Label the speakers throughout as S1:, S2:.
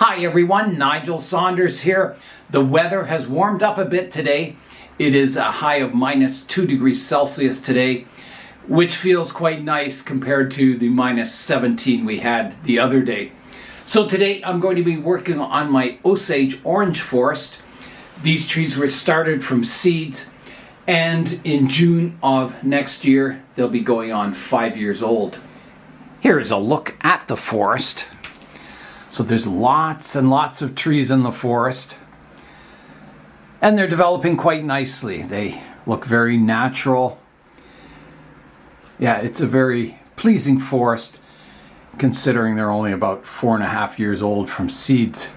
S1: Hi everyone, Nigel Saunders here. The weather has warmed up a bit today. It is a high of -2 degrees Celsius today, which feels quite nice compared to the -17 we had the other day. So today I'm going to be working on my Osage Orange forest. These trees were started from seeds, and in June of next year they'll be going on 5 years old. Here is a look at the forest. So there's lots and lots of trees in the forest, and they're developing quite nicely. They look very natural. Yeah, it's a very pleasing forest considering they're only about 4.5 years old from seeds.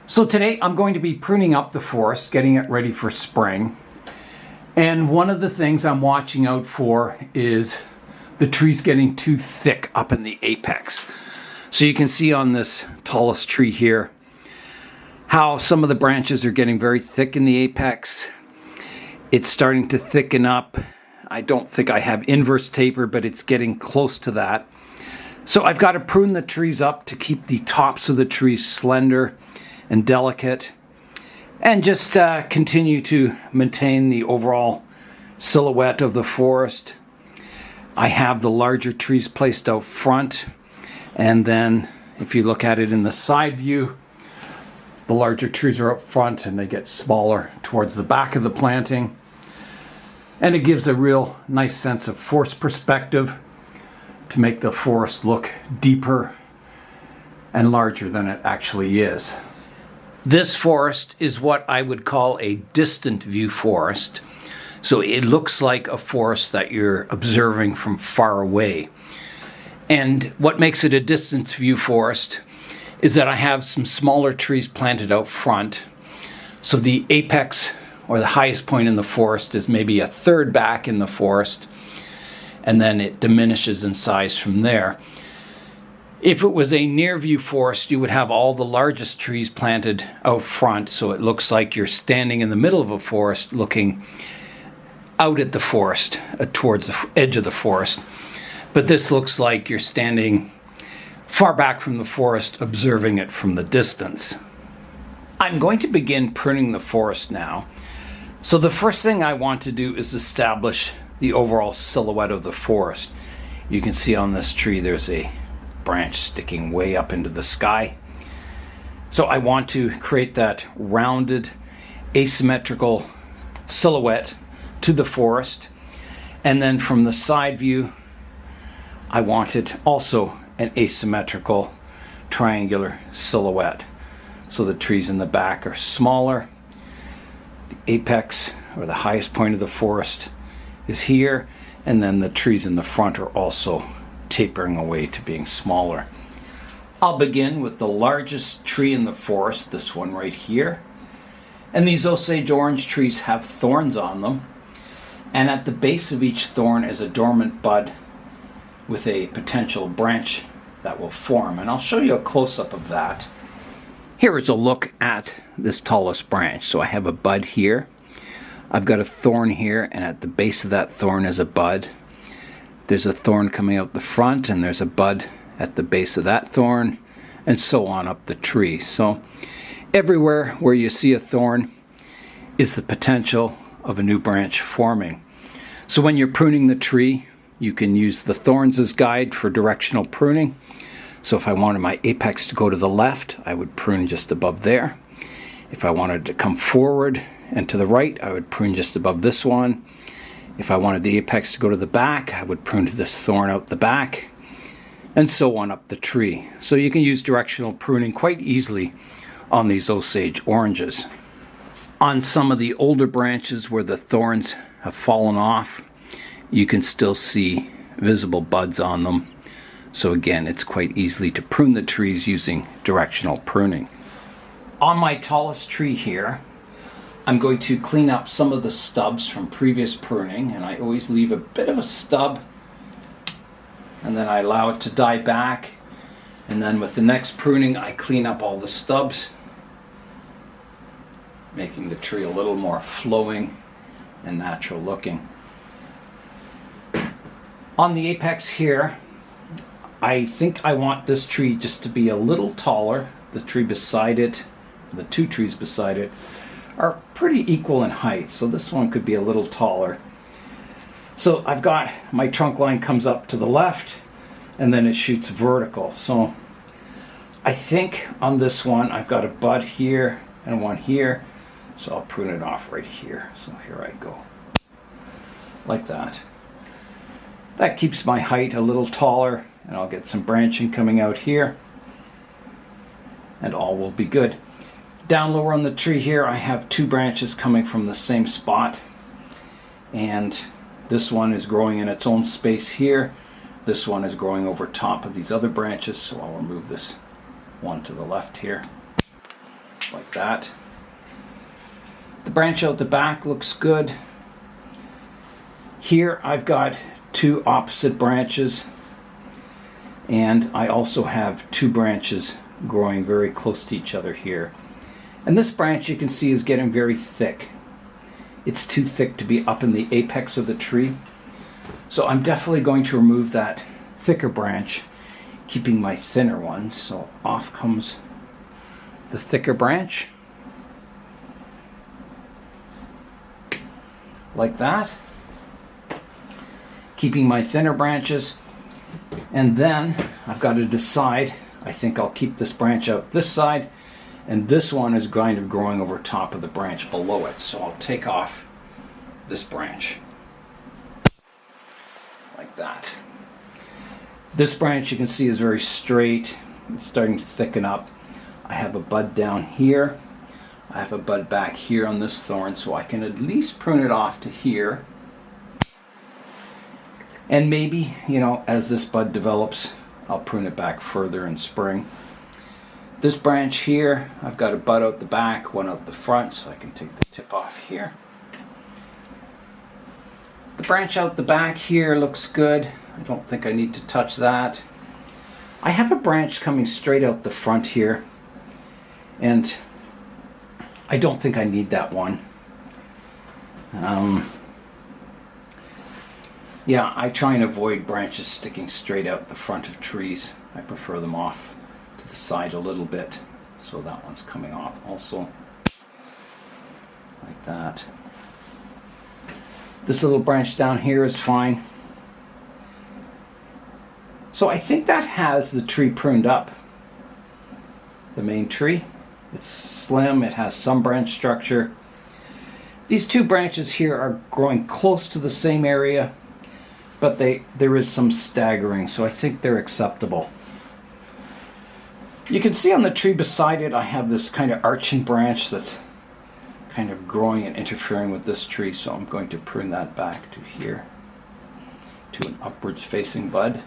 S1: So today I'm going to be pruning up the forest, getting it ready for spring. And one of the things I'm watching out for is the trees getting too thick up in the apex. So you can see on this tallest tree here how some of the branches are getting very thick in the apex. It's starting to thicken up. I don't think I have inverse taper, but it's getting close to that. So I've got to prune the trees up to keep the tops of the trees slender and delicate, and just continue to maintain the overall silhouette of the forest. I have the larger trees placed out front, and then if you look at it in the side view, the larger trees are up front and they get smaller towards the back of the planting. And it gives a real nice sense of forest perspective to make the forest look deeper and larger than it actually is. This forest is what I would call a distant view forest. So it looks like a forest that you're observing from far away. And what makes it a distance view forest is that I have some smaller trees planted out front. So the apex, or the highest point in the forest, is maybe a third back in the forest, and then it diminishes in size from there. If it was a near view forest, you would have all the largest trees planted out front, so it looks like you're standing in the middle of a forest looking out at the forest, towards the edge of the forest. But this looks like you're standing far back from the forest, observing it from the distance. I'm going to begin pruning the forest now. So the first thing I want to do is establish the overall silhouette of the forest. You can see on this tree there's a branch sticking way up into the sky. So I want to create that rounded, asymmetrical silhouette to the forest. And then from the side view, I want it also an asymmetrical triangular silhouette. So the trees in the back are smaller. The apex, or the highest point of the forest, is here, and then the trees in the front are also tapering away to being smaller. I'll begin with the largest tree in the forest, this one right here. And these Osage Orange trees have thorns on them, and at the base of each thorn is a dormant bud with a potential branch that will form, and I'll show you a close-up of that. Here is a look at this tallest branch. So I have a bud here, I've got a thorn here, and at the base of that thorn is a bud. There's a thorn coming out the front, and there's a bud at the base of that thorn, and so on up the tree. So everywhere where you see a thorn is the potential of a new branch forming. So when you're pruning the tree, you can use the thorns as guide for directional pruning. So if I wanted my apex to go to the left, I would prune just above there. If I wanted to come forward and to the right, I would prune just above this one. If I wanted the apex to go to the back, I would prune this thorn out the back, and so on up the tree. So you can use directional pruning quite easily on these Osage Oranges. On some of the older branches where the thorns have fallen off, you can still see visible buds on them. So again, it's quite easy to prune the trees using directional pruning. On my tallest tree here, I'm going to clean up some of the stubs from previous pruning, and I always leave a bit of a stub, and then I allow it to die back, and then with the next pruning I clean up all the stubs, making the tree a little more flowing and natural looking. On the apex here, I think I want this tree just to be a little taller. The tree beside it, the two trees beside it, are pretty equal in height, so this one could be a little taller. So I've got my trunk line comes up to the left and then it shoots vertical. So I think on this one I've got a bud here and one here, so I'll prune it off right here. So here I go, like that. That keeps my height a little taller, and I'll get some branching coming out here, and all will be good. Down lower on the tree here, I have two branches coming from the same spot, and this one is growing in its own space here. This one is growing over top of these other branches, so I'll remove this one to the left here, like that. The branch out the back looks good. Here I've got two opposite branches, and I also have two branches growing very close to each other here. And this branch, you can see, is getting very thick. It's too thick to be up in the apex of the tree. So I'm definitely going to remove that thicker branch, keeping my thinner one. So off comes the thicker branch, like that, keeping my thinner branches. And then I've got to decide, I think I'll keep this branch out this side, and this one is kind of growing over top of the branch below it. So I'll take off this branch, like that. This branch, you can see, is very straight. It's starting to thicken up. I have a bud down here. I have a bud back here on this thorn, so I can at least prune it off to here. And maybe, you know, as this bud develops, I'll prune it back further in spring. This branch here, I've got a bud out the back, one out the front, so I can take the tip off here. The branch out the back here looks good. I don't think I need to touch that. I have a branch coming straight out the front here, and I don't think I need that one. Yeah, I try and avoid branches sticking straight out the front of trees. I prefer them off to the side a little bit. So that one's coming off also, like that. This little branch down here is fine. So I think that has the tree pruned up, the main tree. It's slim, it has some branch structure. These two branches here are growing close to the same area, but there is some staggering, so I think they're acceptable. You can see on the tree beside it, I have this kind of arching branch that's kind of growing and interfering with this tree, so I'm going to prune that back to here, to an upwards facing bud.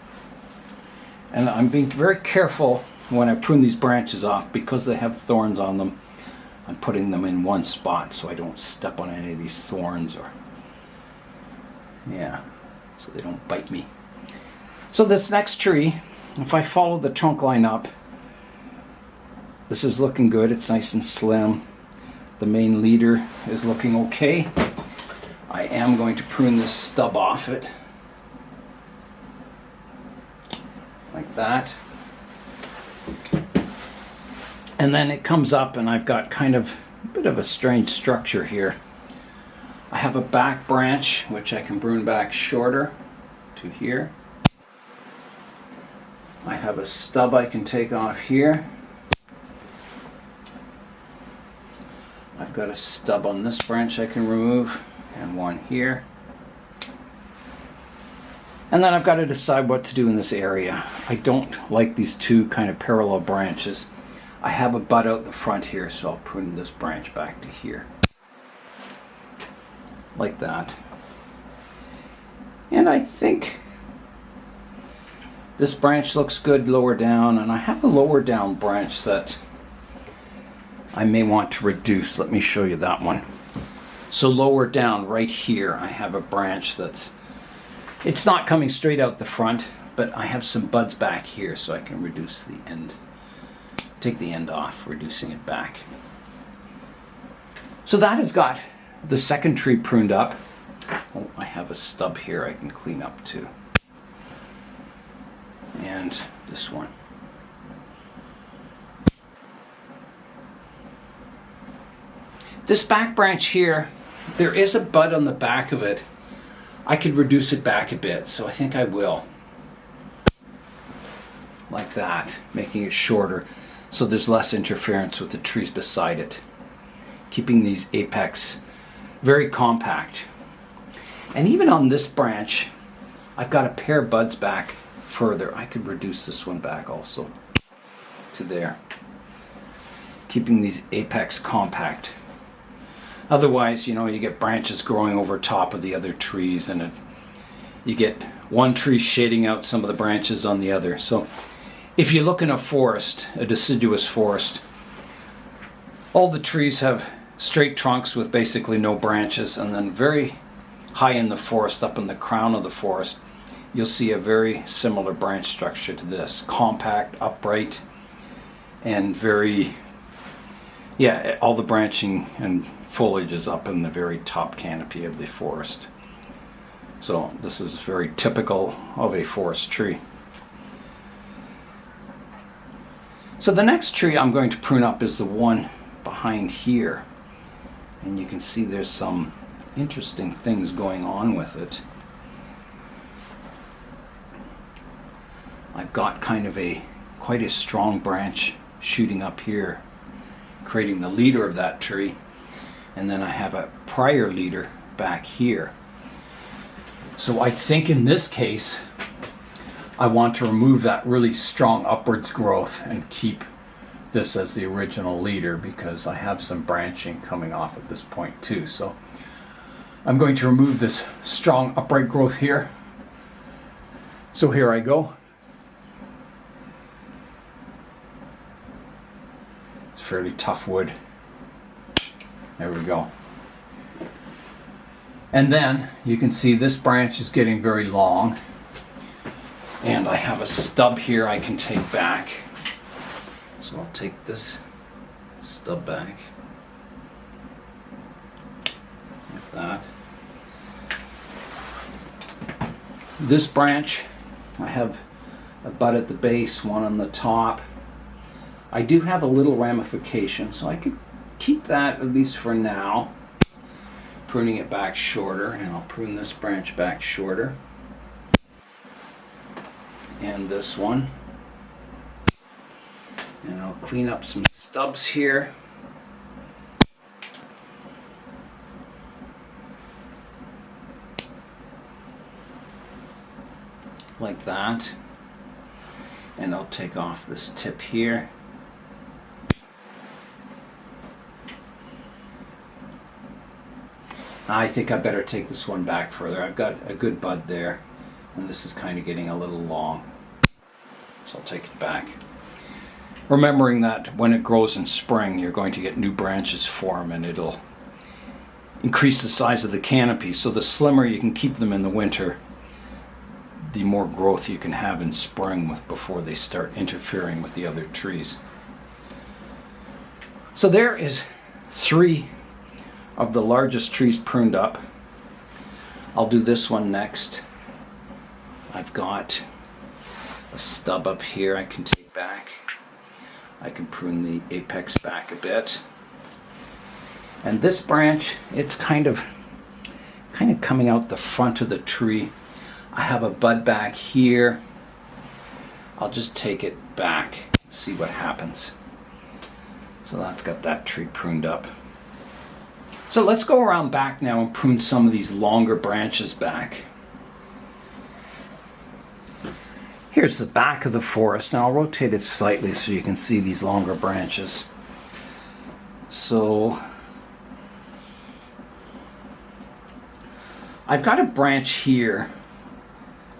S1: And I'm being very careful when I prune these branches off, because they have thorns on them. I'm putting them in one spot so I don't step on any of these thorns, or so they don't bite me. So this next tree, if I follow the trunk line up, this is looking good. It's nice and slim. The main leader is looking okay. I am going to prune this stub off it, like that. And then it comes up, and I've got kind of a bit of a strange structure here. I have a back branch which I can prune back shorter to here. I have a stub I can take off here. I've got a stub on this branch I can remove, and one here. And then I've got to decide what to do in this area. I don't like these two kind of parallel branches. I have a bud out the front here, so I'll prune this branch back to here, like that. And I think this branch looks good lower down, and I have a lower down branch that I may want to reduce. Let me show you that one. So lower down right here, I have a branch it's not coming straight out the front, but I have some buds back here, so I can reduce the end. Take the end off, reducing it back. So that has got the second tree pruned up. Oh, I have a stub here I can clean up too. And and this one. This back branch here, there is a bud on the back of it. I could reduce it back a bit, so I think I will. Like that, making it shorter so there's less interference with the trees beside it. Keeping these apex very compact. And even on this branch, I've got a pair of buds back further. I could reduce this one back also to there. Keeping these apex compact. Otherwise, you know, you get branches growing over top of the other trees, and you get one tree shading out some of the branches on the other. So if you look in a forest, a deciduous forest, all the trees have straight trunks with basically no branches, and then very high in the forest, up in the crown of the forest, you'll see a very similar branch structure to this. Compact, upright, and very, yeah, all the branching and foliage is up in the very top canopy of the forest. So this is very typical of a forest tree. So the next tree I'm going to prune up is the one behind here. And you can see there's some interesting things going on with it. I've got kind of quite a strong branch shooting up here, creating the leader of that tree. And then I have a prior leader back here. So I think in this case, I want to remove that really strong upwards growth and keep this as the original leader, because I have some branching coming off at this point too. So I'm going to remove this strong upright growth here. So here I go. It's fairly tough wood. There we go. And then you can see this branch is getting very long, and I have a stub here I can take back. So I'll take this stub back like that. This branch, I have a bud at the base, one on the top. I do have a little ramification, so I could keep that at least for now. Pruning it back shorter, and I'll prune this branch back shorter. And this one. And I'll clean up some stubs here. Like that. And I'll take off this tip here. I think I better take this one back further. I've got a good bud there, and this is kind of getting a little long. So I'll take it back. Remembering that when it grows in spring, you're going to get new branches form, and it'll increase the size of the canopy. So the slimmer you can keep them in the winter, the more growth you can have in spring before they start interfering with the other trees. So there is 3 of the largest trees pruned up. I'll do this one next. I've got a stub up here I can take back. I can prune the apex back a bit. And this branch, it's kind of coming out the front of the tree. I have a bud back here. I'll just take it back, see what happens. So that's got that tree pruned up. So let's go around back now and prune some of these longer branches back. Here's the back of the forest. Now I'll rotate it slightly so you can see these longer branches. So I've got a branch here,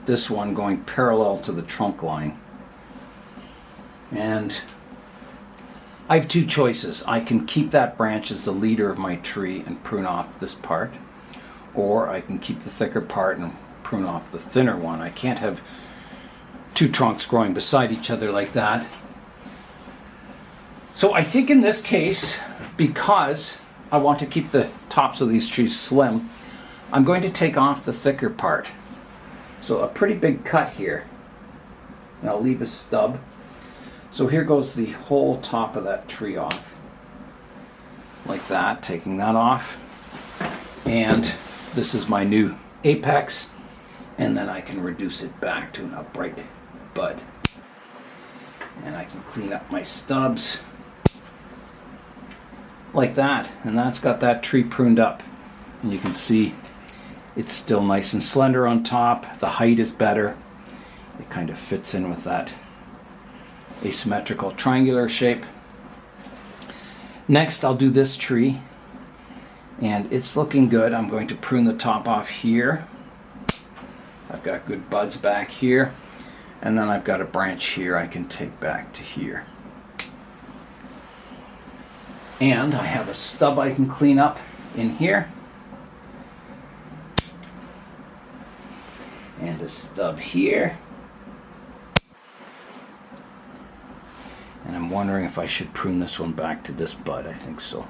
S1: this one going parallel to the trunk line. And I have 2 choices. I can keep that branch as the leader of my tree and prune off this part, or I can keep the thicker part and prune off the thinner one. I can't have 2 trunks growing beside each other like that. So I think in this case, because I want to keep the tops of these trees slim, I'm going to take off the thicker part. So a pretty big cut here. and I'll leave a stub. So here goes the whole top of that tree off, like that, taking that off. And this is my new apex, and then I can reduce it back to an upright bud. And I can clean up my stubs like that, and that's got that tree pruned up. And you can see it's still nice and slender on top. The height is better. It kind of fits in with that asymmetrical triangular shape. Next, I'll do this tree, and it's looking good. I'm going to prune the top off here. I've got good buds back here, and then I've got a branch here I can take back to here. And I have a stub I can clean up in here, and a stub here. And I'm wondering if I should prune this one back to this bud. I think so,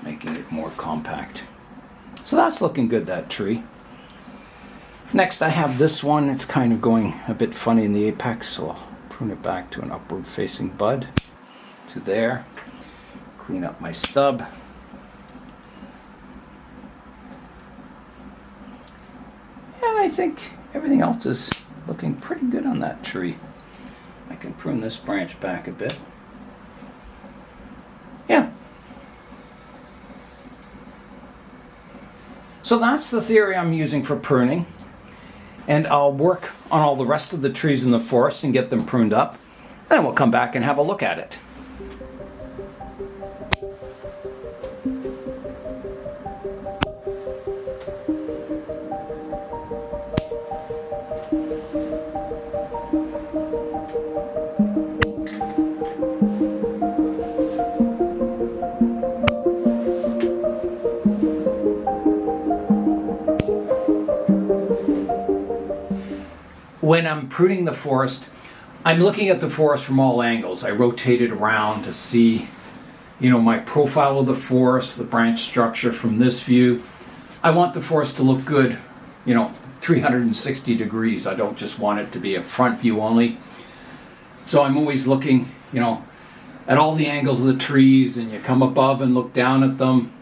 S1: making it more compact. So that's looking good, that tree. Next, I have this one. It's kind of going a bit funny in the apex, so I'll prune it back to an upward facing bud to there. Clean up my stub. And I think everything else is looking pretty good on that tree. I can prune this branch back a bit. Yeah. So that's the theory I'm using for pruning. And I'll work on all the rest of the trees in the forest and get them pruned up. Then we'll come back and have a look at it. When I'm pruning the forest, I'm looking at the forest from all angles. I rotate it around to see, my profile of the forest, the branch structure from this view. I want the forest to look good, 360 degrees. I don't just want it to be a front view only. So I'm always looking, at all the angles of the trees, and you come above and look down at them.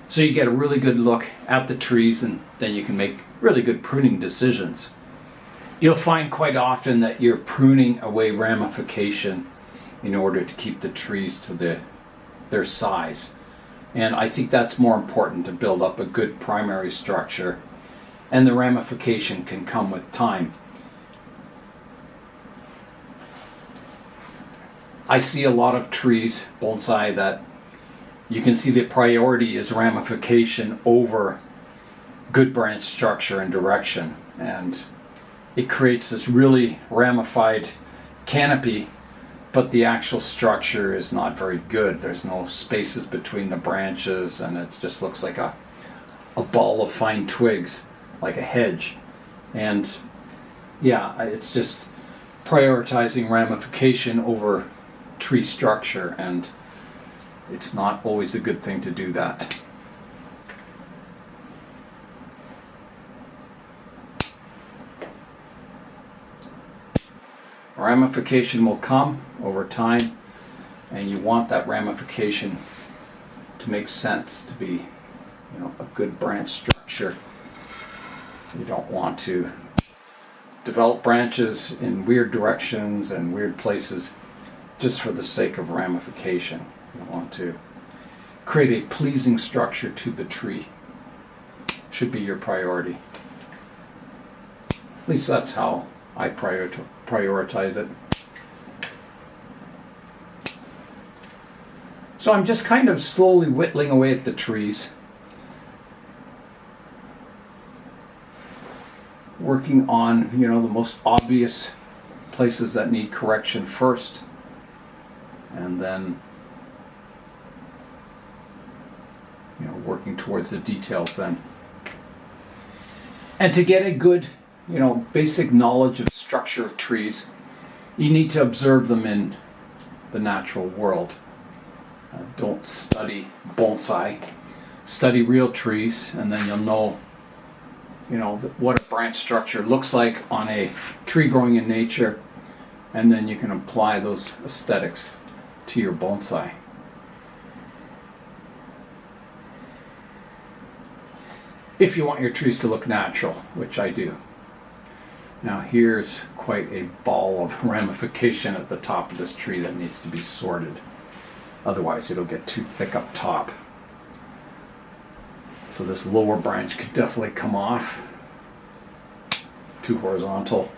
S1: So you get a really good look at the trees, and then you can make really good pruning decisions. You'll find quite often that you're pruning away ramification in order to keep the trees to their size. And I think that's more important to build up a good primary structure, and the ramification can come with time. I see a lot of trees, bonsai, that you can see the priority is ramification over good branch structure and direction. And it creates this really ramified canopy, but the actual structure is not very good. There's no spaces between the branches, and it just looks like a ball of fine twigs, like a hedge. And yeah, it's just prioritizing ramification over tree structure, and it's not always a good thing to do that. Ramification will come over time, and you want that ramification to make sense, to be, a good branch structure. You don't want to develop branches in weird directions and weird places just for the sake of ramification. You want to create a pleasing structure to the tree. Should be your priority. At least that's how I prioritize it. So I'm just kind of slowly whittling away at the trees, working on, the most obvious places that need correction first, and then, working towards the details then. And to get a good basic knowledge of structure of trees, you need to observe them in the natural world. Don't study bonsai. Study real trees, and then you'll know you know, what a branch structure looks like on a tree growing in nature, and then you can apply those aesthetics to your bonsai. If you want your trees to look natural, which I do. Now here's quite a ball of ramification at the top of this tree that needs to be sorted. Otherwise it'll get too thick up top. So this lower branch could definitely come off. Too horizontal.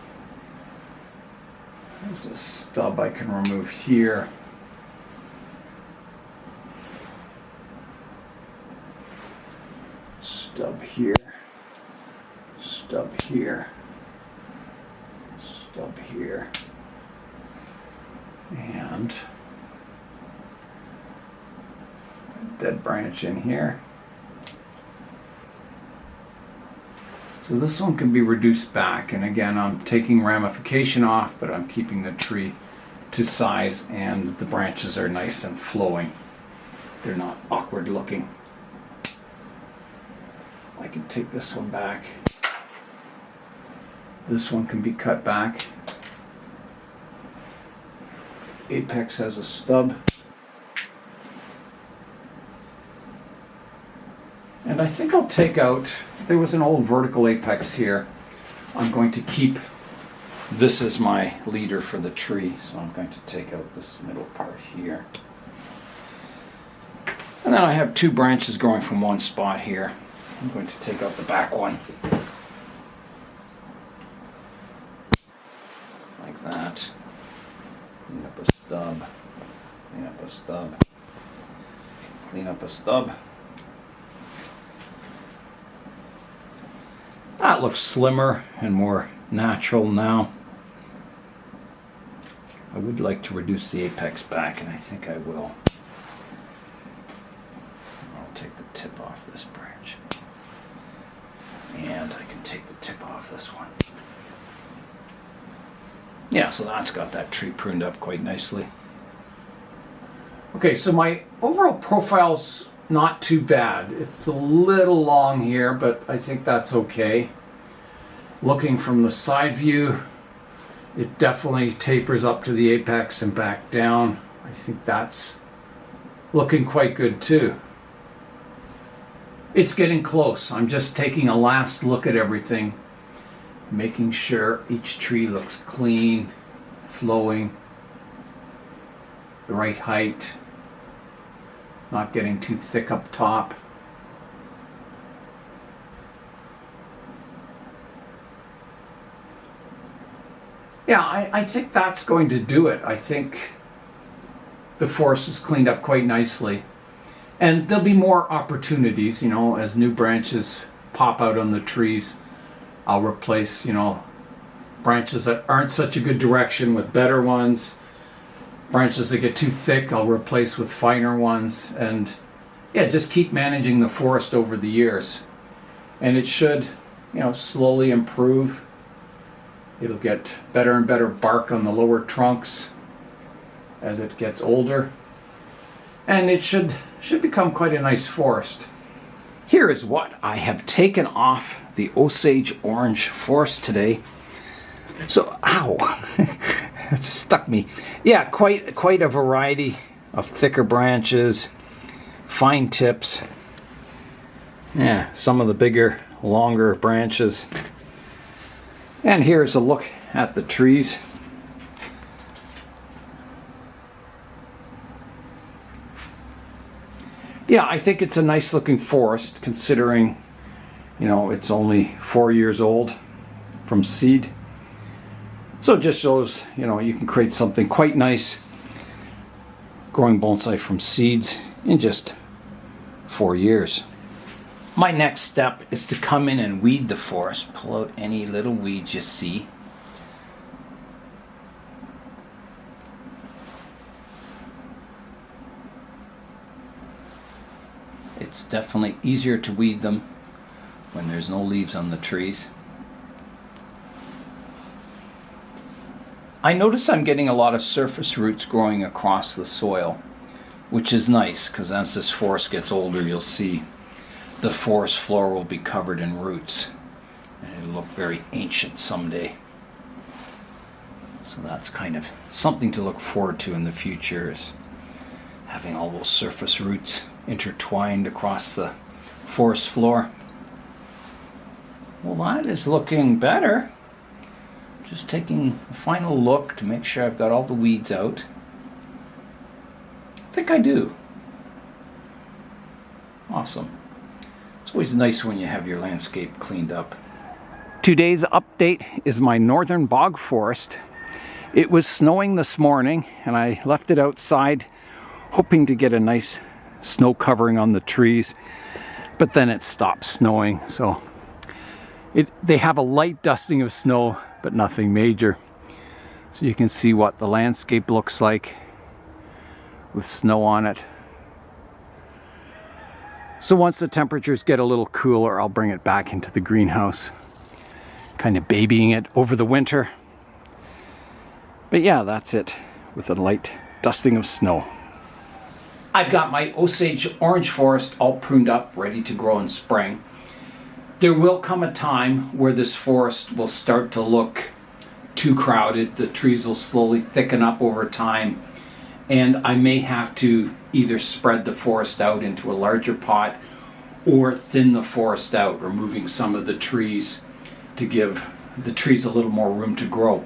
S1: There's a stub I can remove here. Stub here. Stub here. Stub here. And a dead branch in here. So this one can be reduced back, and again I'm taking ramification off, but I'm keeping the tree to size, and the branches are nice and flowing. They're not awkward looking. I can take this one back. This one can be cut back. Apex has a stub. And I think I'll take out, there was an old vertical apex here. I'm going to keep this as my leader for the tree. So I'm going to take out this middle part here. And then I have two branches growing from one spot here. I'm going to take out the back one. Like that. Clean up a stub. Clean up a stub. Clean up a stub. That looks slimmer and more natural now. I would like to reduce the apex back, and I think I will. I'll take the tip off this branch. And I can take the tip off this one. Yeah, so that's got that tree pruned up quite nicely. Okay, so my overall profile's not too bad. It's a little long here, but I think that's okay. Looking from the side view, it definitely tapers up to the apex and back down. I think that's looking quite good too. It's getting close. I'm just taking a last look at everything, making sure each tree looks clean, flowing, the right height, not getting too thick up top. Yeah, I think that's going to do it. I think the forest is cleaned up quite nicely. And there'll be more opportunities, you know, as new branches pop out on the trees. I'll replace, you know, branches that aren't such a good direction with better ones. Branches that get too thick, I'll replace with finer ones. And yeah, just keep managing the forest over the years. And it should, you know, slowly improve. It'll get better and better bark on the lower trunks as it gets older. And it should become quite a nice forest. Here is what I have taken off the Osage Orange forest today. So, ow, it stuck me. Yeah, quite a variety of thicker branches, fine tips. Yeah, some of the bigger, longer branches. And here's a look at the trees. Yeah, I think it's a nice looking forest considering, you know, it's only 4 years old from seed. So it just shows, you know, you can create something quite nice growing bonsai from seeds in just 4 years. My next step is to come in and weed the forest, pull out any little weeds you see. It's definitely easier to weed them when there's no leaves on the trees. I notice I'm getting a lot of surface roots growing across the soil, which is nice because as this forest gets older, you'll see the forest floor will be covered in roots. and it'll look very ancient someday. So that's kind of something to look forward to in the future, is having all those surface roots intertwined across the forest floor. Well, that is looking better. Just taking a final look to make sure I've got all the weeds out. I think I do. Awesome. It's always nice when you have your landscape cleaned up. Today's update is my northern bog forest. It was snowing this morning and I left it outside hoping to get a nice snow covering on the trees, but then it stopped snowing, so they have a light dusting of snow but nothing major. So you can see what the landscape looks like with snow on it. So once the temperatures get a little cooler, I'll bring it back into the greenhouse, kind of babying it over the winter. But yeah, that's it, with a light dusting of snow. I've got my Osage Orange forest all pruned up, ready to grow in spring. There will come a time where this forest will start to look too crowded. The trees will slowly thicken up over time, and I may have to either spread the forest out into a larger pot or thin the forest out, removing some of the trees to give the trees a little more room to grow.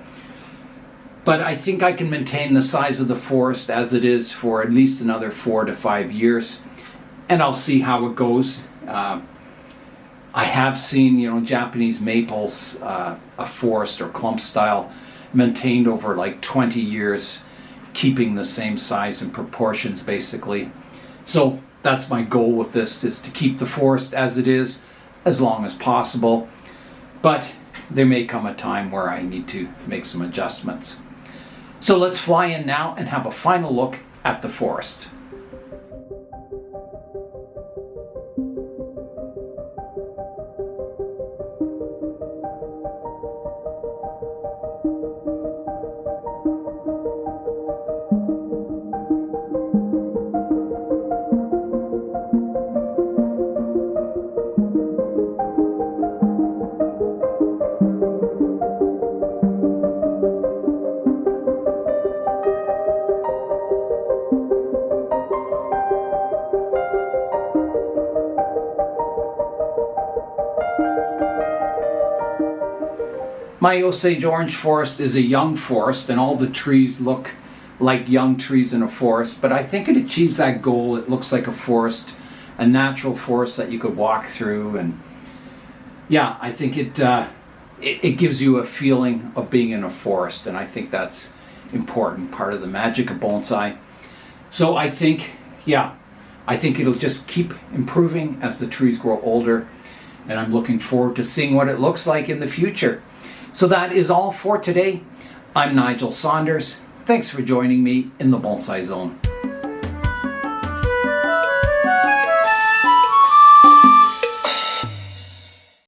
S1: But I think I can maintain the size of the forest as it is for at least another 4 to 5 years, and I'll see how it goes. I have seen, Japanese maples, a forest or clump style, maintained over like 20 years, keeping the same size and proportions basically. So that's my goal with this, is to keep the forest as it is as long as possible. But there may come a time where I need to make some adjustments. So let's fly in now and have a final look at the forest. My Osage Orange forest is a young forest, and all the trees look like young trees in a forest, but I think it achieves that goal. It looks like a forest, a natural forest that you could walk through, and yeah, I think it gives you a feeling of being in a forest, and I think that's important, part of the magic of bonsai. So I think it'll just keep improving as the trees grow older, and I'm looking forward to seeing what it looks like in the future. So that is all for today. I'm Nigel Saunders. Thanks for joining me in the Bonsai Zone.